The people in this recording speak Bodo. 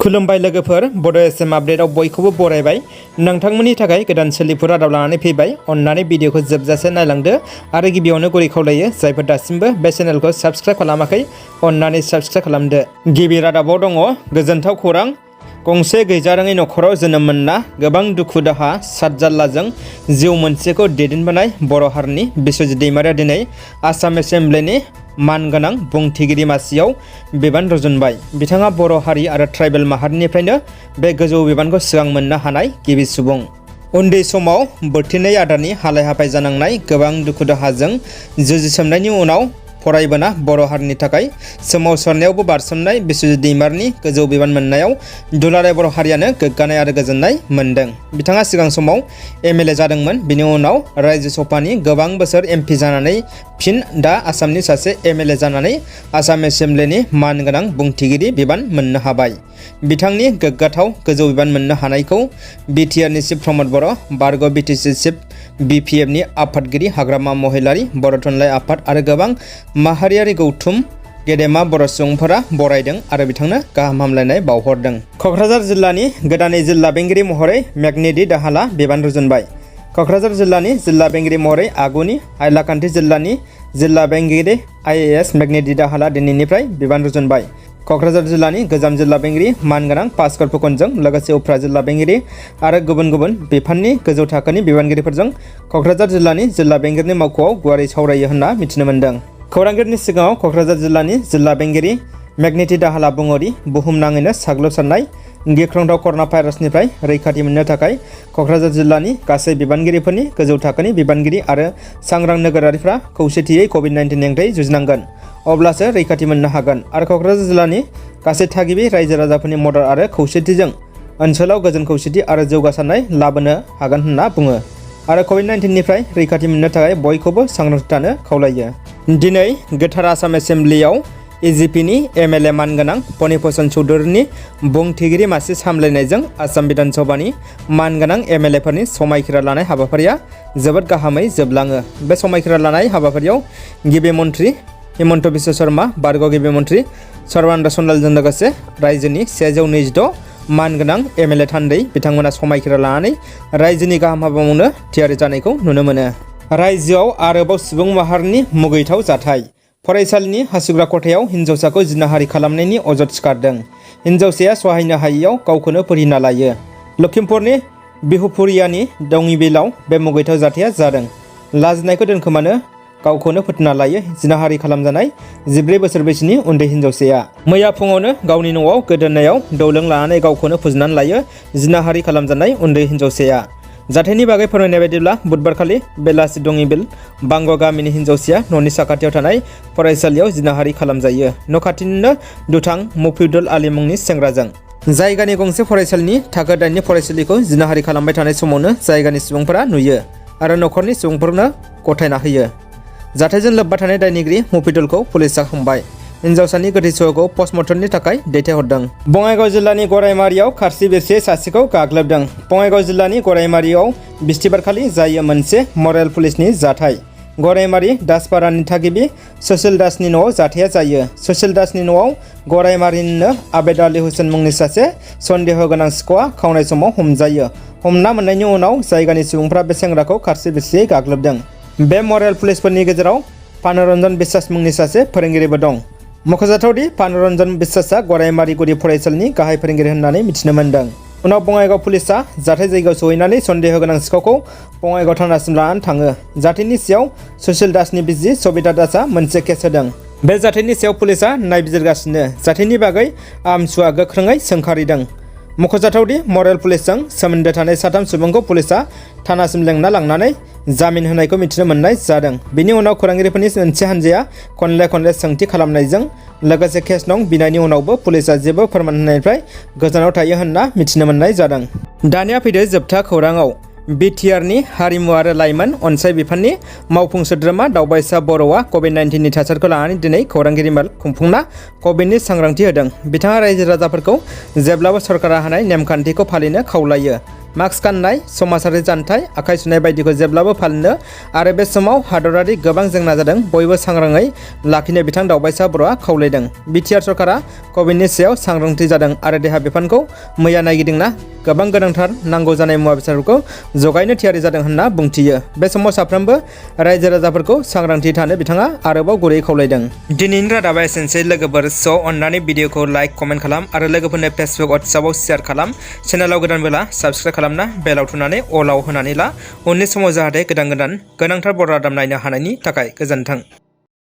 खुलुमबाय लोगोफोर बड' एसएम आपडेटआव बयखौबो बरायबाय। नोंथांमोननि थाखाय गोदान सोलिफु रादाब लानानै फैबाय। अन्नानै भिडिअखौ जोबजासे नायलांदो आरो गिबियावनो गुरै खावलायो जायफोर दासिमबो बे चेनेलखौ साबस्क्राइब खालामाखै अन्नानै साबस्क्राइब खालामदो। गिबि रादाबाव दङ गोजोनथाव खौरां। गंसे गैजारोङै नखराव जोनोम मोनना गोबां दुखु दाहा साद जाल्लाजों जिउ मोनसेखौ दैदेनबोनाय बर' हारिनि बिस्वजित दैमारिया दिनै आसाम एसेम्ब्लिनि मानगोनां बुंथिगिरि मासियाव बिबान रुजुनबाय। बिथाङा बर' हारि आरो ट्राइबेल माहारिनिफ्रायनो बे गोजौ बिबानखौ सिगां मोननो हानाय गिबि सुबुं। उन्दै समाव बोथिनै आदारनि हालाय हाफाय जानांनाय गोबां दुखु दाहाजों जुजिसोमनायनि उनाव फरायबोना बर' हारिनि थाखाय सोमावसारनायावबो बारसोमनाय बिस्वजित दैमारिनि गोजौ बिबान मोननायाव दुलाराय बर' हारियानो गोग्गानाय आरो गोजोननाय मोनदों। बिथाङा सिगां समाव एमएलए जादोंमोन। बिनि उनाव रायजो सभानि गोबां बोसोर एमपि जानानै फिन दा आसामनि सासे एमएलए जानानै आसाम एसेम्ब्लिनि मानगोनां बुंथिगिरि बिबान मोननो हाबाय। बिथांनि गोग्गाथाव गोजौ बिबान मोननो हानायखौ बिटिआरनि चिफ प्रमद बर', बारग' बिटिसि चिफ बिपिएफनि आफादगिरि हाग्रामा महिलारि, बर' थुनलाइ आफाद आरो गोबां माहारियारि गौथुम गेदेमा बर' सुबुंफोरा बरायदों आरो बिथांनो गाहाम हामलायनाय बावहरदों। क'क्राझार जिल्लानि गोदानै जिल्ला बेंगिरि महरै मेघनिधि दाहालआ बिबान रुजुनबाय। क'क्राझार जिल्लानि जिल्ला बेंगिरि महरै आगुनि हाइलाकान्दि जिल्लानि जिल्ला बेंगिरि आइएएस मेघनिधि दाहालआ दिनैनिफ्राय बिबान रुजुनबाय। क'क्राझार जिल्लानि गोजाम जिल्ला बेंगिरि मानगोनां भास्कर फुकनजों लोगोसे उफ्रा जिल्ला बेंगिरि आरो गुबुन गुबुन बिफाननि गोजौ थाखोनि बिबानगिरिफोरजों क'क्राझार जिल्लानि जिल्ला बेंगिरिनि मावख'आव गुवारै सावरायो होनना मिथिनो मोन्दों। खौरांगिरिनि सिगाङाव क'क्राझार जिल्लानि जिल्ला बेंगिरि मेघनिधि दाहालआ बुङोदि बुहुमनाङैनो साग्लोबसारनाय गिख्रंथाव कर'ना भाइरासनिफ्राय रैखाथि मोननो थाखाय क'क्राझार जिल्लानि गासै बिबानगिरिफोरनि गोजौ थाखोनि बिबानगिरि आरो सांग्रां नोगोरारिफ्रा खौसेथियै कभिड-19 हेंथायै जुजिनांगोन। अब्लासो रैखाथि मोननो हागोन आरो क'क्राझार जिल्लानि गासै थागिबि रायजो राजाफोरनि मदद आरो खौसेथिजों ओनसोलाव गोजोन खौसेथि आरो जौगासारनाय लाबोनो हागोन होनना बुङो आरो कभिड-19निफ्राय रैखाथि मोननो थाखाय बयखौबो सांग्रांथि थानो खावलायो। दिनै गोथार आसाम एसेम्ब्लियाव एजिपिनि एमएलए मानगोनां फणिभूषण चौधुरीनि बुंथिगिरि मासि सामलायनायजों आसाम बिधान सभानि मानगोनां एमएलएफोरनि समायखिरा लानाय हाबाफारिया जोबोद गाहामै जोबलाङो। बे समायखिरा लानाय हाबाफारियाव गिबि मन्थ्रि हिमन्त बिश्व शर्मा, बारग' गिबि मन्थ्रि सर्बानन्द सन'वालजों लोगोसे रायजोनि 126 मानगोनां एमएलए थान्दै बिथांमोना समायखिरा लानानै रायजोनि गाहाम हाबा मावनो थियारि जानायखौ नुनो मोनो। रायजोआव आरोबाव सुबुं माहारिनि मुगैथाव जाथाय। फरायसालिनि हासुग्रा खथायाव हिन्जावसाखौ जिनाहारि खालामनायनि अजद सिखारदों। हिन्जावसाया सहायनो हायैयाव गावखौनो फोरिना लायो। लखिमपुरनि बिहुपुरियानि दङिबिलाव बे मुगैथाव जाथाया जादों। लाजिनायखौ दोनखोमानो गावखौनो फोथैना लायो जिनाहारि खालामजानाय 14 बोसोर बैसोनि उन्दै हिन्जावसाया। मैया फुङावनो गावनि न'आव गोदोनायाव दौलों लानानै गावखौनो फोजोबनानै लायो जिनाहारि खालामजानाय उन्दै हिन्जावसाया। जाथायनि बागै फोरमायनाय बायदिब्ला बुधबारखालि बेलासि दङिबिल बांग' गामिनि हिन्जावसाया न'नि साखाथियाव थानाय फरायसालियाव जिनाहारि खालामजायो न' खाथिनिनो दुथां मफिदुल आली मुंनि सेंग्राजों। जायगानि गंसे फरायसालिनि थाखो 8नि फरायसालिखौ जिनाहारि खालामबाय थानाय समावनो जायगानि सुबुंफोरा नुयो आरो न'खरनि सुबुंफोरनो गथायना होयो। जाथायजों लोब्बा थानाय दायनिगिरि मफिदुलखौ पुलिसआ हमबाय। हिन्जावसानि गोथै सह'खौ पस्टमर्टमनि थाखाय दैथायहरदों। बङाइगाव जिल्लानि गरायमारियाव खारसि बिरसि सासेखौ गाग्लोबदों। बङाइगाव जिल्लानि गरायमारियाव बिस्थिबारखालि जायो मोनसे मरेल पुलिसनि जाथाय। गरायमारि दासपारानि थागिबि सुशील दासनि न'आव जाथाया जायो। सुशील दासनि न'आव गरायमारिनिनो आबेद आली हुसेन मुंनि सासे सन्देह गोनां सिखावा खावनाय समाव हमजायो। हमना मोननायनि उनाव जायगानि सुबुंफ्रा बे सेंग्राखौ खारसि बिरसियै गाग्लोबदों। बे मरेल पुलिसफोरनि गेजेराव पानुरन्जन बिश्वास मुंनि सासे फोरोंगिरिबो दं। मख'जाथावदि पानुरन्जन बिश्वासआ गरायमारि गुदि फरायसालिनि गाहाय फोरोंगिरि होननानै मिथिनो मोन्दों। उनाव बङाइगाव पुलिसआ जाथाय जायगायाव सहैनानै सन्देह गोनां सिखावखौ बङाइगाव थानासिम लानानै थाङो। जाथायनि सायाव सुशील दासनि बिसि सबिता दासआ मोनसे केस होदों। बे जाथायनि सायाव पुलिसआ नायबिजिरगासिनो। जाथायनि बागै आमसुआ गोख्रोङै सोंखारिदों। मख'जाथावदि मरेल पुलिसजों सोमोन्दो थानाय 3 सुबुंखौ पुलिसआ थानासिम लेंना लांनानै जामिन होनायखौ मिथिनो मोननाय जादों। बिनि उनाव खौरांगिरिफोरनि मोनसे हान्जाया खनले सोंथि खालामनायजों लोगोसे केस नं बिनायनि उनावबो पुलिसआ जेबो फोरमान होनायनिफ्राय गोजानाव थायो होनना मिथिनो मोननाय जादों। दानिया फैदो जोबथा खौराङाव। बिटिआरनि हारिमु आरो लाइमोन अनसाय बिफाननि मावफुं सोद्रोमा दावबायसा बर'आ कभिड-19नि थासारिखौ लानानै दिनै खौरांगिरि मेल खुंफुंना कभिडनि सांग्रांथि होदों। बिथाङा रायजो राजाफोरखौ जेब्लाबो सरकारा होनाय नेमखान्थिखौ फालिनो खावलायो। मास्क गाननाय, समाजारि जानथाय, आखाइ सुनाय बायदिखौ जेब्लाबो फालिनो आरो बे समाव हादरारि गोबां जेंना जादों बयबो सांग्राङै लाखिनो बिथां दावबायसा बर'आ खावलायदों। बिटिआर सरकारा कभिडनि सायाव सांग्रांथि जादों आरो देहा बिफानखौ मैया नायगिदिंना गोबां गोनांथार नांगौ जानाय मुवा बेसादफोरखौ जगायनो थियारि जादों होनना बुंथियो। बे समाव साफ्रोमबो रायजो राजाफोरखौ सांग्रांथि थानो बिथाङा आरोबाव गुरै खावलायदों। दिनैनि रादाबा एसेनोसै लोगोफोर। अन्नानै भिडिअखौ लाइक कमेन्ट खालाम आरो लोगोफोरनो फेसबुक वाट्सएपआव शेयार खालाम। चेनेलाव गोदानबोला साबस्क्राइब खालामना बेलाव थुनानै अलाव होनानै ला उननि समाव जाहाथे गोदान गोनांथार बर' रादाब नायनो हानायनि थाखाय। गोजोन्थों।